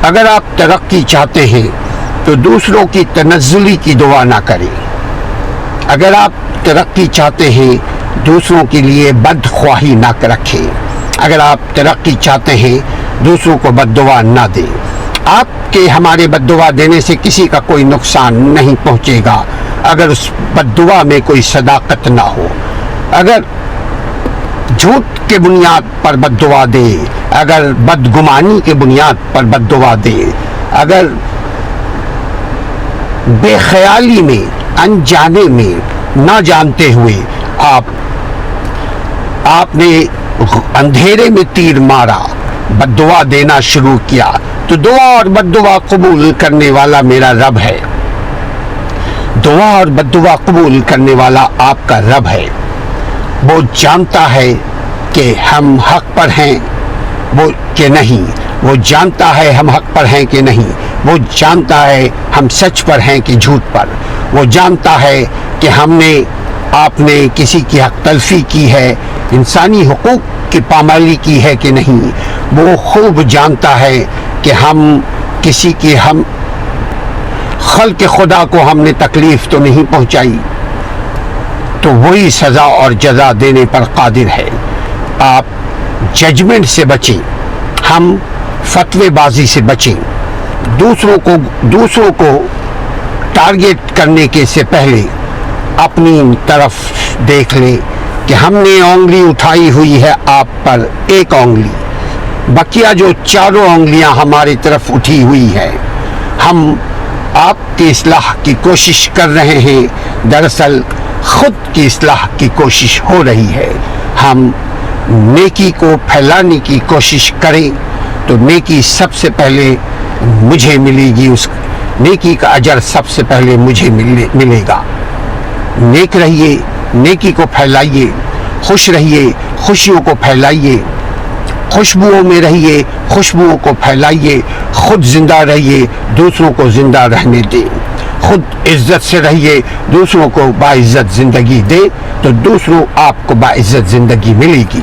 اگر آپ ترقی چاہتے ہیں تو دوسروں کی تنزلی کی دعا نہ کریں. اگر آپ ترقی چاہتے ہیں دوسروں کے لیے بدخواہی نہ رکھیں. اگر آپ ترقی چاہتے ہیں دوسروں کو بد دعا نہ دیں. آپ کے ہمارے بد دعا دینے سے کسی کا کوئی نقصان نہیں پہنچے گا اگر اس بد دعا میں کوئی صداقت نہ ہو. اگر جھوٹ کے بنیاد پر بد دعا دے، اگر بدگمانی کے بنیاد پر بد دعا دے، اگر بے خیالی میں، انجانے میں، نہ جانتے ہوئے آپ نے اندھیرے میں تیر مارا، بد دعا دینا شروع کیا، تو دعا اور بد دعا قبول کرنے والا میرا رب ہے. دعا اور بد دعا قبول کرنے والا آپ کا رب ہے. وہ جانتا ہے کہ ہم حق پر ہیں وہ کہ نہیں، وہ جانتا ہے ہم حق پر ہیں کہ نہیں، وہ جانتا ہے ہم سچ پر ہیں کہ جھوٹ پر، وہ جانتا ہے کہ آپ نے کسی کی حق تلفی کی ہے، انسانی حقوق کی پامالی کی ہے کہ نہیں. وہ خوب جانتا ہے کہ ہم خلق خدا کو ہم نے تکلیف تو نہیں پہنچائی، تو وہی سزا اور جزا دینے پر قادر ہے. آپ ججمنٹ سے بچیں، ہم فتوی بازی سے بچیں. دوسروں کو ٹارگٹ کرنے کے سے پہلے اپنی طرف دیکھ لیں کہ ہم نے انگلی اٹھائی ہوئی ہے آپ پر ایک انگلی، بقیہ جو چاروں انگلیاں ہماری طرف اٹھی ہوئی ہے. ہم آپ کی اصلاح کی کوشش کر رہے ہیں، دراصل خود کی اصلاح کی کوشش ہو رہی ہے. ہم نیکی کو پھیلانے کی کوشش کریں تو نیکی سب سے پہلے مجھے ملے گی، اس نیکی کا اجر سب سے پہلے مجھے ملے گا. نیک رہیے، نیکی کو پھیلائیے، خوش رہیے، خوشیوں کو پھیلائیے، خوشبوؤں میں رہیے، خوشبوؤں کو پھیلائیے. خود زندہ رہیے، دوسروں کو زندہ رہنے دیں. خود عزت سے رہیے، دوسروں کو باعزت زندگی دیں، تو دوسروں آپ کو باعزت زندگی ملے گی.